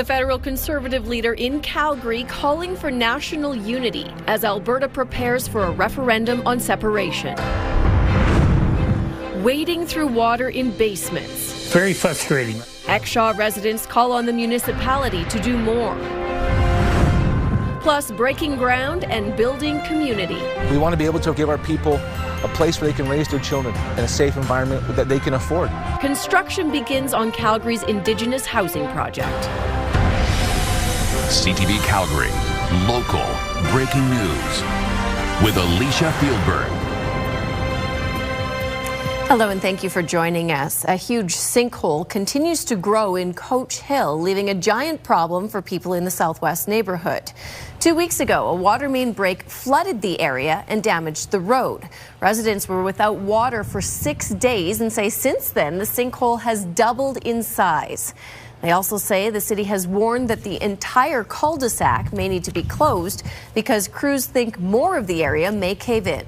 The federal Conservative leader in Calgary calling for national unity as Alberta prepares for a referendum on separation. Wading through water in basements. Very frustrating. Exshaw residents call on the municipality to do more. Plus, breaking ground and building community. We want to be able to give our people a place where they can raise their children in a safe environment that they can afford. Construction begins on Calgary's Indigenous housing project. CTV Calgary, local breaking news with Alicia Fieldberg. Hello and thank you for joining us. A huge sinkhole continues to grow in Coach Hill, leaving a giant problem for people in the southwest neighborhood. 2 weeks ago, a water main break flooded the area and damaged the road. Residents were without water for 6 days and say since then the sinkhole has doubled in size. They also say the city has warned that the entire cul-de-sac may need to be closed because crews think more of the area may cave in.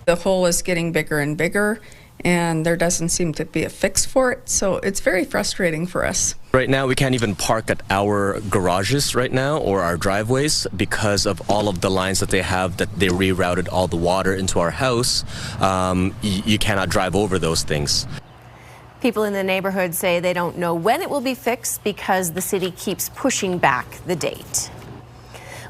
The hole is getting bigger and bigger, and there doesn't seem to be a fix for it, so it's very frustrating for us. Right now, we can't even park at our garages right now or our driveways because of all of the lines that they have, that they rerouted all the water into our house. You cannot drive over those things. People in the neighborhood say they don't know when it will be fixed because the city keeps pushing back the date.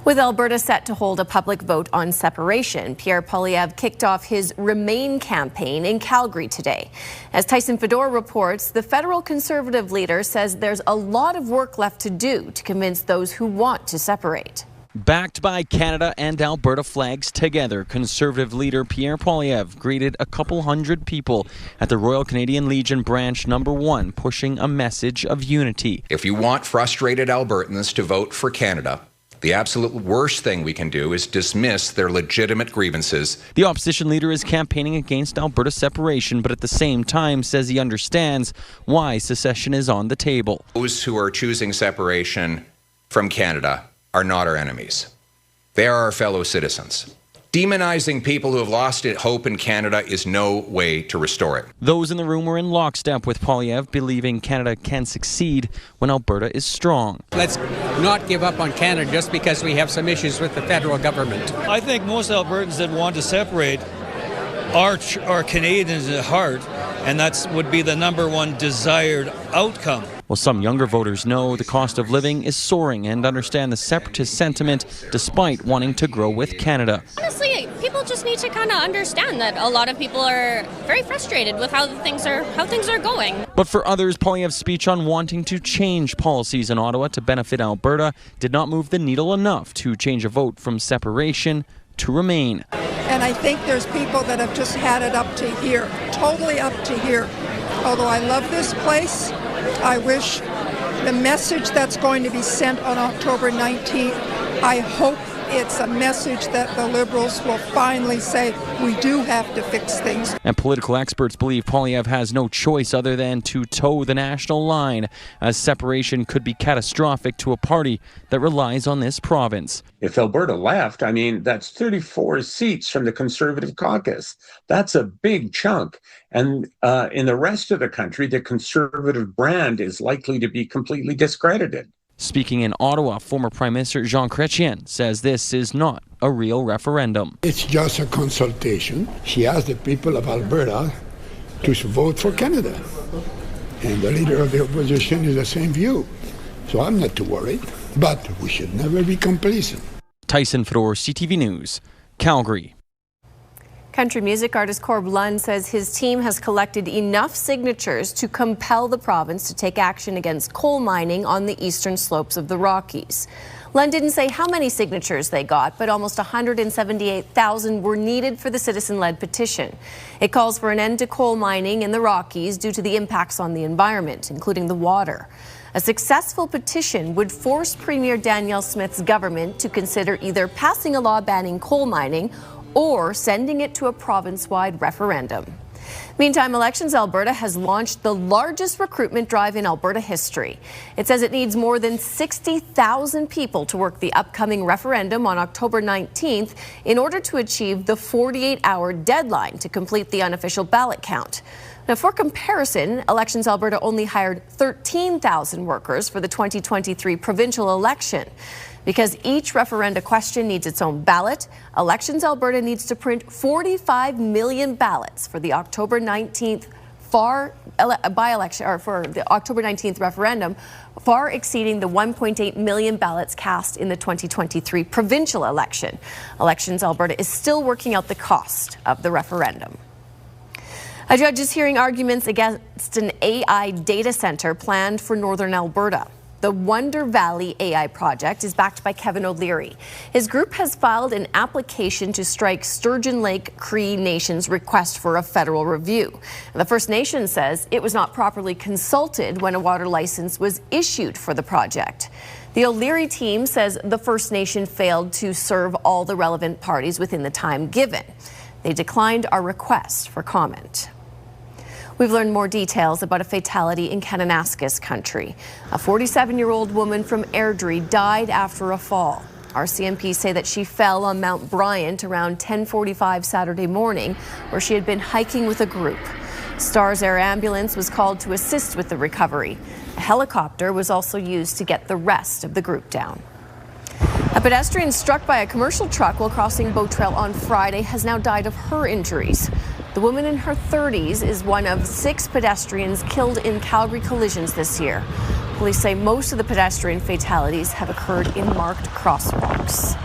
With Alberta set to hold a public vote on separation, Pierre Poilievre kicked off his Remain campaign in Calgary today. As Tyson Fedor reports, the federal Conservative leader says there's a lot of work left to do to convince those who want to separate. Backed by Canada and Alberta flags together, Conservative leader Pierre Poilievre greeted a couple hundred people at the Royal Canadian Legion Branch No. 1, pushing a message of unity. If you want frustrated Albertans to vote for Canada, the absolute worst thing we can do is dismiss their legitimate grievances. The opposition leader is campaigning against Alberta separation, but at the same time says he understands why secession is on the table. Those who are choosing separation from Canada are not our enemies. They are our fellow citizens. Demonizing people who have lost hope in Canada is no way to restore it. Those in the room were in lockstep with Poilievre, believing Canada can succeed when Alberta is strong. Let's not give up on Canada just because we have some issues with the federal government. I think most Albertans that want to separate are Canadians at heart, and that would be the #1 desired outcome. Well, some younger voters know the cost of living is soaring and understand the separatist sentiment despite wanting to grow with Canada. Honestly, people just need to kind of understand that a lot of people are very frustrated with how things are going. But for others, Poilievre's speech on wanting to change policies in Ottawa to benefit Alberta did not move the needle enough to change a vote from separation to Remain. And I think there's people that have just had it up to here, totally up to here. Although I love this place, I wish the message that's going to be sent on October 19th, I hope it's a message that the Liberals will finally say, we do have to fix things. And political experts believe Poilievre has no choice other than to toe the national line, as separation could be catastrophic to a party that relies on this province. If Alberta left, that's 34 seats from the Conservative caucus. That's a big chunk. And in the rest of the country, the Conservative brand is likely to be completely discredited. Speaking in Ottawa, former Prime Minister Jean Chrétien says this is not a real referendum. It's just a consultation. She asked the people of Alberta to vote for Canada. And the leader of the opposition is the same view. So I'm not too worried. But we should never be complacent. Tyson Fedor, CTV News, Calgary. Country music artist Corb Lund says his team has collected enough signatures to compel the province to take action against coal mining on the eastern slopes of the Rockies. Lund didn't say how many signatures they got, but almost 178,000 were needed for the citizen-led petition. It calls for an end to coal mining in the Rockies due to the impacts on the environment, including the water. A successful petition would force Premier Danielle Smith's government to consider either passing a law banning coal mining or sending it to a province-wide referendum. Meantime, Elections Alberta has launched the largest recruitment drive in Alberta history. It says it needs more than 60,000 people to work the upcoming referendum on October 19th in order to achieve the 48-hour deadline to complete the unofficial ballot count. Now, for comparison, Elections Alberta only hired 13,000 workers for the 2023 provincial election. Because each referenda question needs its own ballot, Elections Alberta needs to print 45 million ballots for the October 19th by-election, or for the October 19th referendum, far exceeding the 1.8 million ballots cast in the 2023 provincial election. Elections Alberta is still working out the cost of the referendum. A judge is hearing arguments against an AI data center planned for northern Alberta. The Wonder Valley AI project is backed by Kevin O'Leary. His group has filed an application to strike Sturgeon Lake Cree Nation's request for a federal review. The First Nation says it was not properly consulted when a water license was issued for the project. The O'Leary team says the First Nation failed to serve all the relevant parties within the time given. They declined our request for comment. We've learned more details about a fatality in Kananaskis country. A 47-year-old woman from Airdrie died after a fall. RCMP say that she fell on Mount Bryant around 10:45 Saturday morning, where she had been hiking with a group. Stars Air Ambulance was called to assist with the recovery. A helicopter was also used to get the rest of the group down. A pedestrian struck by a commercial truck while crossing Bow Trail on Friday has now died of her injuries. The woman in her 30s is one of 6 pedestrians killed in Calgary collisions this year. Police say most of the pedestrian fatalities have occurred in marked crosswalks.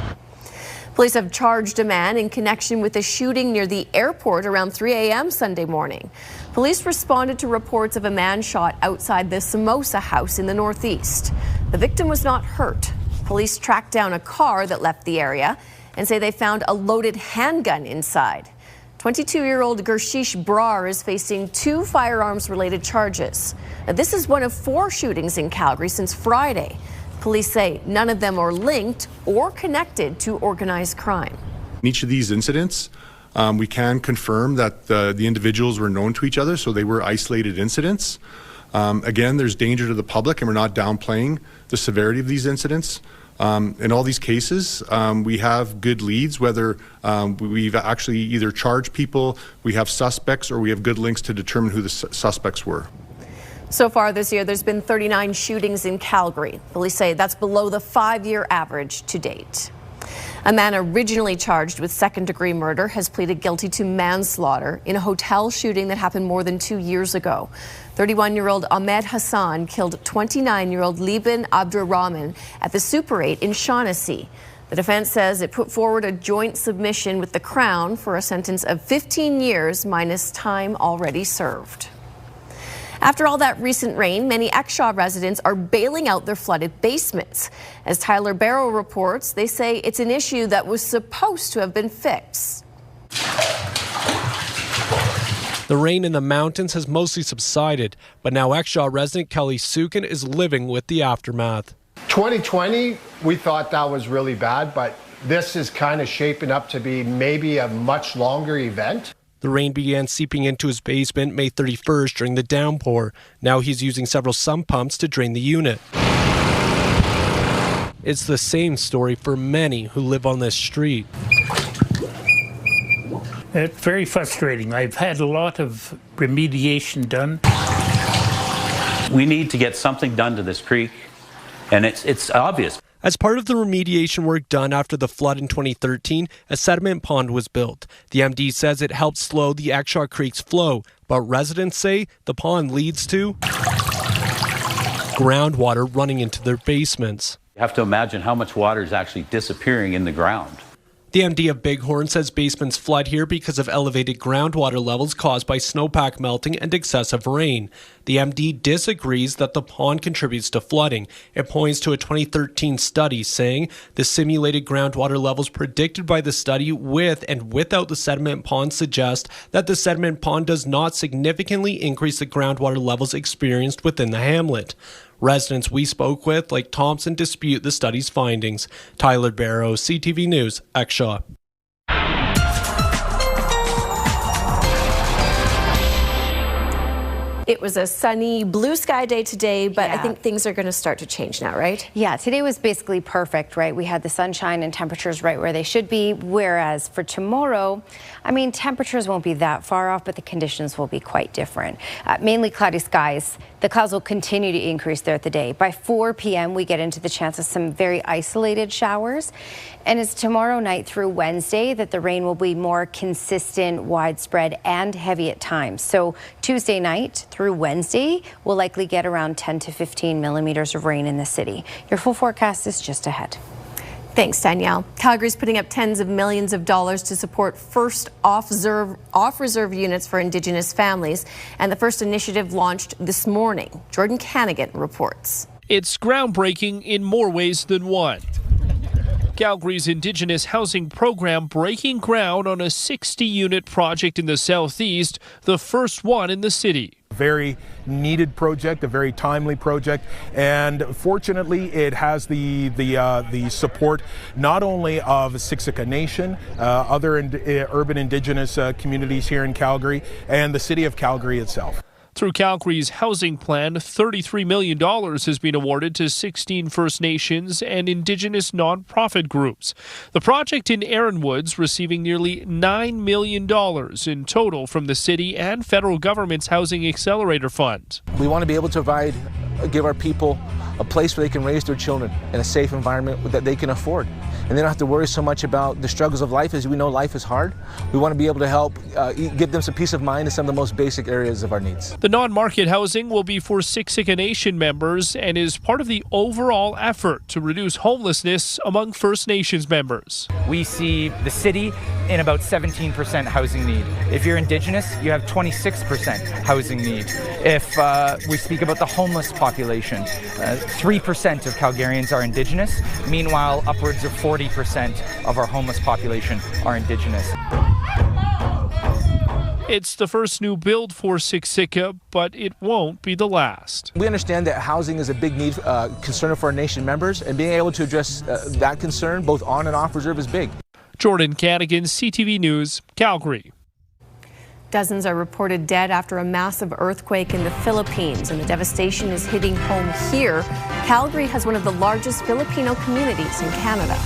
Police have charged a man in connection with a shooting near the airport around 3 a.m. Sunday morning. Police responded to reports of a man shot outside the Samosa House in the northeast. The victim was not hurt. Police tracked down a car that left the area and say they found a loaded handgun inside. 22-year-old Gershish Brar is facing 2 firearms-related charges. Now, this is one of 4 shootings in Calgary since Friday. Police say none of them are linked or connected to organized crime. In each of these incidents, we can confirm that the individuals were known to each other, so they were isolated incidents. Again, there's danger to the public, and we're not downplaying the severity of these incidents. In all these cases, we have good leads, whether we've actually either charged people, we have suspects, or we have good links to determine who the suspects were. So far this year, there's been 39 shootings in Calgary. Police say that's below the 5-year average to date. A man originally charged with second-degree murder has pleaded guilty to manslaughter in a hotel shooting that happened more than 2 years ago. 31-year-old Ahmed Hassan killed 29-year-old Liban Abdurrahman at the Super 8 in Shaughnessy. The defense says it put forward a joint submission with the Crown for a sentence of 15 years minus time already served. After all that recent rain, many Exshaw residents are bailing out their flooded basements. As Tyler Barrow reports, they say it's an issue that was supposed to have been fixed. The rain in the mountains has mostly subsided, but now Exshaw resident Kelly Sukin is living with the aftermath. 2020, we thought that was really bad, but this is kind of shaping up to be maybe a much longer event. The rain began seeping into his basement May 31st during the downpour. Now he's using several sump pumps to drain the unit. It's the same story for many who live on this street. It's very frustrating. I've had a lot of remediation done. We need to get something done to this creek, and it's obvious. As part of the remediation work done after the flood in 2013, a sediment pond was built. The MD says it helped slow the Exshaw Creek's flow, but residents say the pond leads to groundwater running into their basements. You have to imagine how much water is actually disappearing in the ground. The MD of Bighorn says basements flood here because of elevated groundwater levels caused by snowpack melting and excessive rain. The MD disagrees that the pond contributes to flooding. It points to a 2013 study saying the simulated groundwater levels predicted by the study with and without the sediment pond suggest that the sediment pond does not significantly increase the groundwater levels experienced within the hamlet. Residents we spoke with, like Thompson, dispute the study's findings. Tyler Barrow, CTV News, Exshaw. It was a sunny, blue sky day today, but I think things are going to start to change now, right? Yeah, today was basically perfect, right? We had the sunshine and temperatures right where they should be, whereas for tomorrow, I mean, temperatures won't be that far off, but the conditions will be quite different. Mainly cloudy skies. The clouds will continue to increase throughout the day. By 4 p.m., we get into the chance of some very isolated showers. And it's tomorrow night through Wednesday that the rain will be more consistent, widespread, and heavy at times. So Tuesday night through Wednesday, we'll likely get around 10 to 15 millimeters of rain in the city. Your full forecast is just ahead. Thanks, Danielle. Calgary's putting up tens of millions of dollars to support first off-reserve units for Indigenous families, and the first initiative launched this morning. Jordan Cannigan reports. It's groundbreaking in more ways than one. Calgary's Indigenous housing program breaking ground on a 60-unit project in the southeast, the first one in the city. Very needed project, a very timely project, and fortunately it has the support not only of Siksika Nation, other urban Indigenous communities here in Calgary, and the city of Calgary itself. Through Calgary's housing plan, $33 million has been awarded to 16 First Nations and Indigenous nonprofit groups. The project in Erin Woods receiving nearly $9 million in total from the city and federal government's Housing Accelerator Fund. We want to be able to give our people a place where they can raise their children in a safe environment that they can afford. And they don't have to worry so much about the struggles of life. As we know, life is hard. We want to be able to help give them some peace of mind in some of the most basic areas of our needs. The non-market housing will be for Siksika Nation members and is part of the overall effort to reduce homelessness among First Nations members. We see the city in about 17% housing need. If you're Indigenous, you have 26% housing need. If we speak about the homeless population, 3% of Calgarians are Indigenous. Meanwhile, upwards of 40% of our homeless population are Indigenous. It's the first new build for Siksika, but it won't be the last. We understand that housing is a big need, concern for our nation members, and being able to address that concern both on and off reserve is big. Jordan Cannigan, CTV News, Calgary. Dozens are reported dead after a massive earthquake in the Philippines, and the devastation is hitting home here. Calgary has one of the largest Filipino communities in Canada.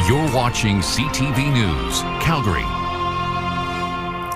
You're watching CTV News, Calgary.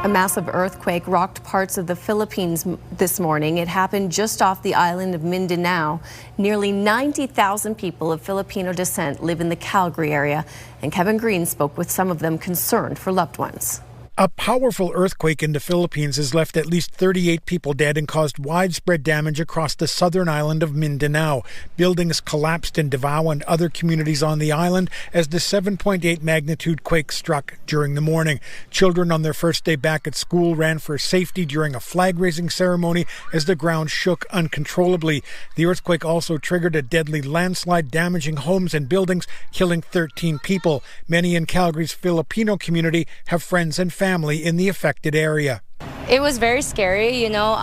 A massive earthquake rocked parts of the Philippines this morning. It happened just off the island of Mindanao. Nearly 90,000 people of Filipino descent live in the Calgary area, and Kevin Green spoke with some of them concerned for loved ones. A powerful earthquake in the Philippines has left at least 38 people dead and caused widespread damage across the southern island of Mindanao. Buildings collapsed in Davao and other communities on the island as the 7.8 magnitude quake struck during the morning. Children on their first day back at school ran for safety during a flag-raising ceremony as the ground shook uncontrollably. The earthquake also triggered a deadly landslide, damaging homes and buildings, killing 13 people. Many in Calgary's Filipino community have friends and family in the affected area. It was very scary, you know.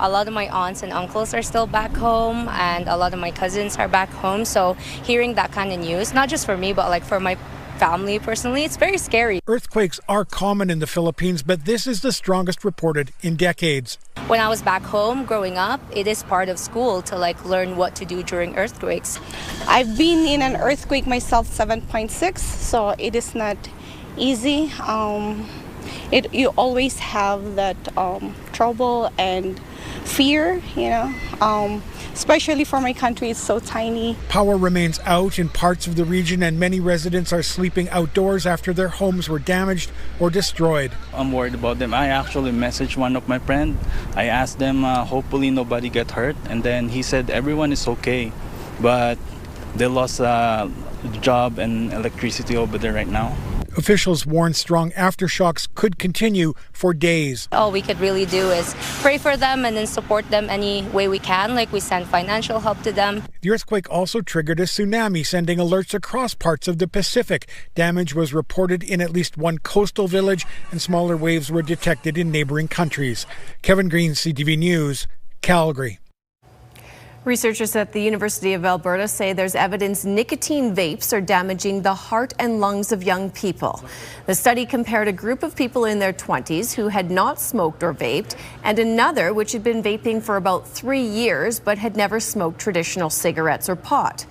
A lot of my aunts and uncles are still back home, and a lot of my cousins are back home. So hearing that kind of news, not just for me, but like for my family personally, it's very scary. Earthquakes are common in the Philippines, but this is the strongest reported in decades. When I was back home growing up, it is part of school to like learn what to do during earthquakes. I've been in an earthquake myself, 7.6, so it is not easy. You always have that trouble and fear, you know, especially for my country, it's so tiny. Power remains out in parts of the region, and many residents are sleeping outdoors after their homes were damaged or destroyed. I'm worried about them. I actually messaged one of my friends. I asked them, hopefully nobody get hurt, and then he said everyone is okay, but they lost a job and electricity over there right now. Officials warn strong aftershocks could continue for days. All we could really do is pray for them and then support them any way we can, like we send financial help to them. The earthquake also triggered a tsunami, sending alerts across parts of the Pacific. Damage was reported in at least one coastal village, and smaller waves were detected in neighboring countries. Kevin Green, CTV News, Calgary. Researchers at the University of Alberta say there's evidence nicotine vapes are damaging the heart and lungs of young people. The study compared a group of people in their 20s who had not smoked or vaped and another which had been vaping for about 3 years but had never smoked traditional cigarettes or pot.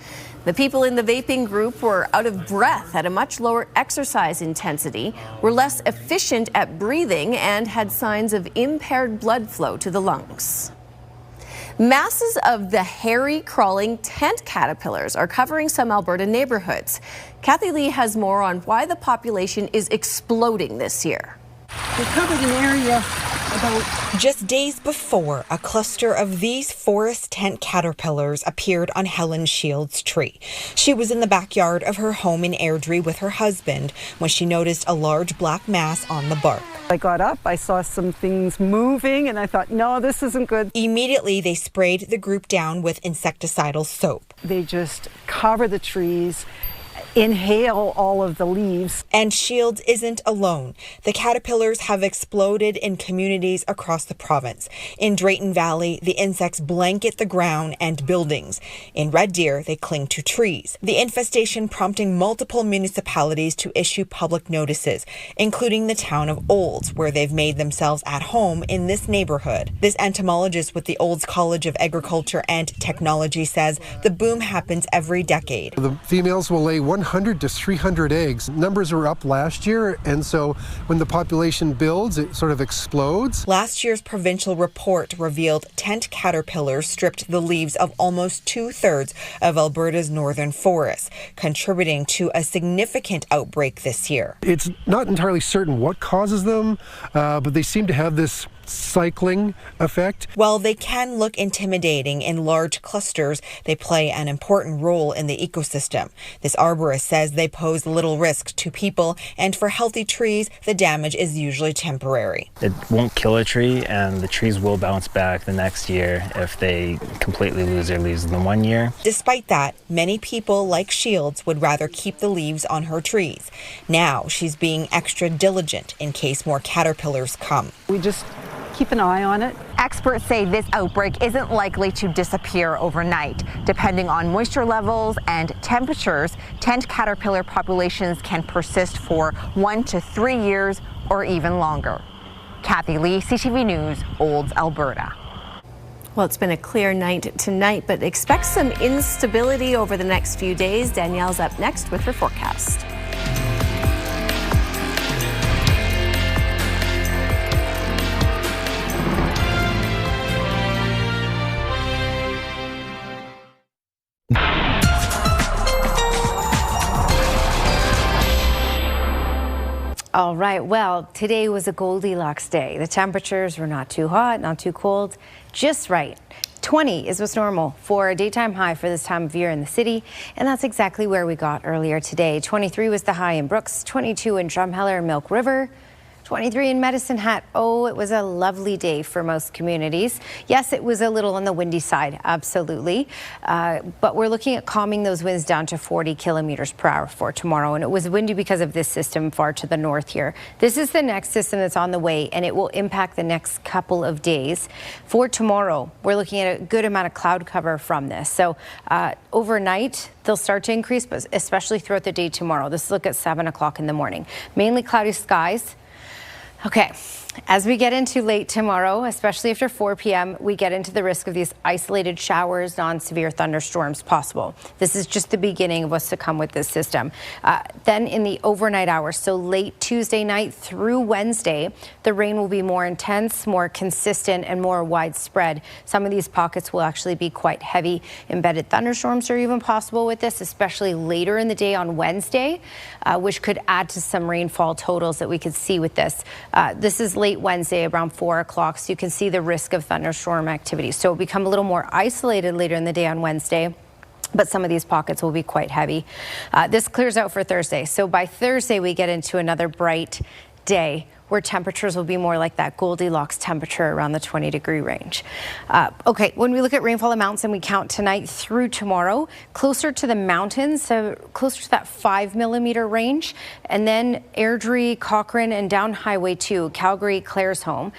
The people in the vaping group were out of breath at a much lower exercise intensity, were less efficient at breathing, and had signs of impaired blood flow to the lungs. Masses of the hairy, crawling tent caterpillars are covering some Alberta neighborhoods. Kathy Lee has more on why the population is exploding this year. They covered an area about... Just days before, a cluster of these forest tent caterpillars appeared on Helen Shields' tree. She was in the backyard of her home in Airdrie with her husband when she noticed a large black mass on the bark. I got up, I saw some things moving, and I thought, no, this isn't good. Immediately, they sprayed the group down with insecticidal soap. They just cover the trees, inhale all of the leaves. And Shields isn't alone. The caterpillars have exploded in communities across the province. In Drayton Valley, the insects blanket the ground and buildings. In Red Deer, they cling to trees. The infestation prompting multiple municipalities to issue public notices, including the town of Olds, where they've made themselves at home in this neighborhood. This entomologist with the Olds College of Agriculture and Technology says the boom happens every decade. The females will lay 100 to 300 eggs. Numbers were up last year, and so when the population builds, it sort of explodes. Last year's provincial report revealed tent caterpillars stripped the leaves of almost 2/3 of Alberta's northern forests, contributing to a significant outbreak this year. It's not entirely certain what causes them, but they seem to have this cycling effect. While they can look intimidating in large clusters, they play an important role in the ecosystem. This arborist says they pose little risk to people, and for healthy trees, the damage is usually temporary. It won't kill a tree, and the trees will bounce back the next year if they completely lose their leaves in the 1 year. Despite that, many people like Shields would rather keep the leaves on her trees. Now she's being extra diligent in case more caterpillars come. We just keep an eye on it. Experts say this outbreak isn't likely to disappear overnight. Depending on moisture levels and temperatures, tent caterpillar populations can persist for 1 to 3 years or even longer. Kathy Lee, CTV News, Olds, Alberta. Well, it's been a clear night tonight, but expect some instability over the next few days. Danielle's up next with her forecast. All right, well, today was a Goldilocks day. The temperatures were not too hot, not too cold, just right. 20 is what's normal for a daytime high for this time of year in the city, and that's exactly where we got earlier today. 23 was the high in Brooks, 22 in Drumheller and Milk River, 23 in Medicine Hat. Oh, it was a lovely day for most communities. Yes, it was a little on the windy side, absolutely. But we're looking at calming those winds down to 40 kilometers per hour for tomorrow. And it was windy because of this system far to the north here. This is the next system that's on the way, and it will impact the next couple of days. For tomorrow, we're looking at a good amount of cloud cover from this. So overnight, they'll start to increase, but especially throughout the day tomorrow. This look at 7 o'clock in the morning. Mainly cloudy skies. Okay, as we get into late tomorrow, especially after 4 p.m., we get into the risk of these isolated showers, non-severe thunderstorms possible. This is just the beginning of what's to come with this system. Then in the overnight hours, so late Tuesday night through Wednesday, the rain will be more intense, more consistent, and more widespread. Some of these pockets will actually be quite heavy. Embedded thunderstorms are even possible with this, especially later in the day on Wednesday, which could add to some rainfall totals that we could see with this. This is late Wednesday around 4 o'clock, so you can see the risk of thunderstorm activity. So it'll become a little more isolated later in the day on Wednesday, but some of these pockets will be quite heavy. This clears out for Thursday. So by Thursday, we get into another bright day where temperatures will be more like that Goldilocks temperature around the 20-degree range. Okay, when we look at rainfall amounts and we count tonight through tomorrow, closer to the mountains, so closer to that 5 millimeter range, and then Airdrie, Cochrane, and down Highway 2, Calgary, Claresholm.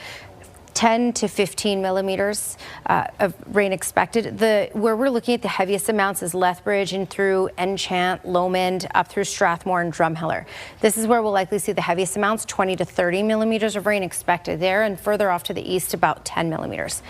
10 to 15 millimeters of rain expected. Where we're looking at the heaviest amounts is Lethbridge and through Enchant, Lomond, up through Strathmore and Drumheller. This is where we'll likely see the heaviest amounts, 20 to 30 millimeters of rain expected there, and further off to the east, about 10 millimeters.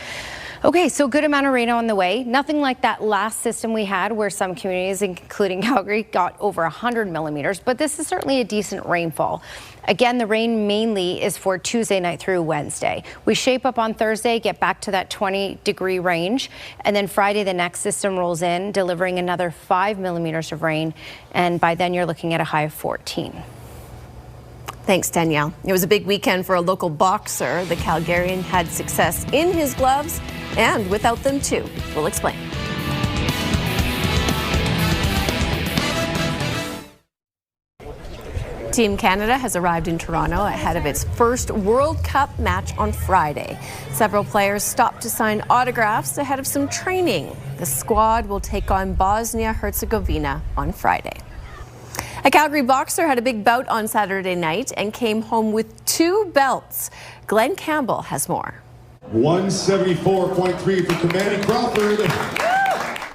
Okay, so good amount of rain on the way. Nothing like that last system we had where some communities, including Calgary, got over 100 millimeters, but this is certainly a decent rainfall. Again, the rain mainly is for Tuesday night through Wednesday. We shape up on Thursday, get back to that 20-degree range, and then Friday the next system rolls in, delivering another 5 millimeters of rain, and by then you're looking at a high of 14. Thanks, Danielle. It was a big weekend for a local boxer. The Calgarian had success in his gloves and without them too. We'll explain. Team Canada has arrived in Toronto ahead of its first World Cup match on Friday. Several players stopped to sign autographs ahead of some training. The squad will take on Bosnia-Herzegovina on Friday. A Calgary boxer had a big bout on Saturday night and came home with 2 belts. Glenn Campbell has more. 174.3 for Kamani Crawford.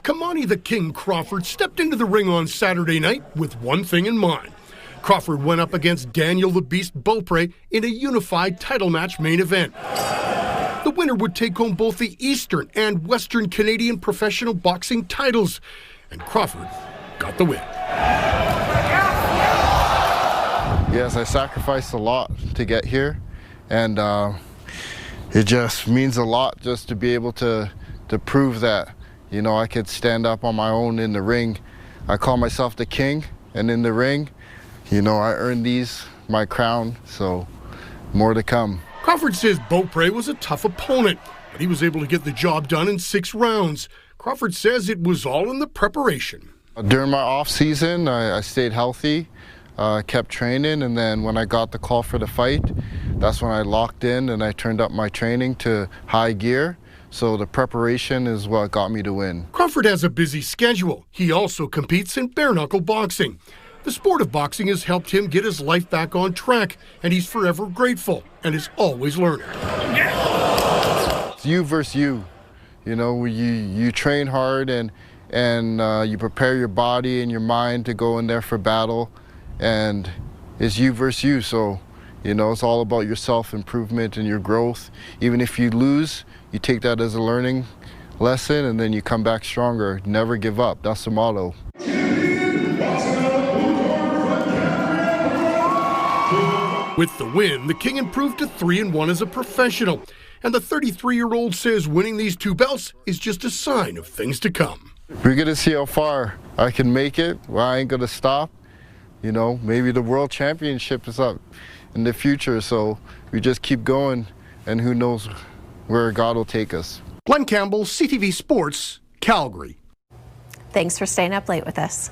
Kamani the King Crawford stepped into the ring on Saturday night with one thing in mind. Crawford went up against Daniel the Beast Beaupre in a unified title match main event. The winner would take home both the Eastern and Western Canadian professional boxing titles, and Crawford got the win. Yes, I sacrificed a lot to get here, and it just means a lot just to be able to prove that, you know, I could stand up on my own in the ring. I call myself the king, and in the ring, you know, I earned my crown, so more to come. Crawford says Beaupre was a tough opponent, but he was able to get the job done in 6 rounds. Crawford says it was all in the preparation. During my off season, I stayed healthy, kept training, and then when I got the call for the fight, that's when I locked in and I turned up my training to high gear. So the preparation is what got me to win. Crawford has a busy schedule. He also competes in bare knuckle boxing. The sport of boxing has helped him get his life back on track, and he's forever grateful and is always learning. It's you versus you. You know, you train hard and you prepare your body and your mind to go in there for battle, and it's you versus you. So, you know, it's all about your self-improvement and your growth. Even if you lose, you take that as a learning lesson and then you come back stronger. Never give up. That's the motto. With the win, the King improved to 3-1 as a professional, and the 33-year-old says winning these 2 belts is just a sign of things to come. We're going to see how far I can make it. Well, I ain't going to stop. You know, maybe the World Championship is up in the future, so we just keep going, and who knows where God will take us. Glenn Campbell, CTV Sports, Calgary. Thanks for staying up late with us.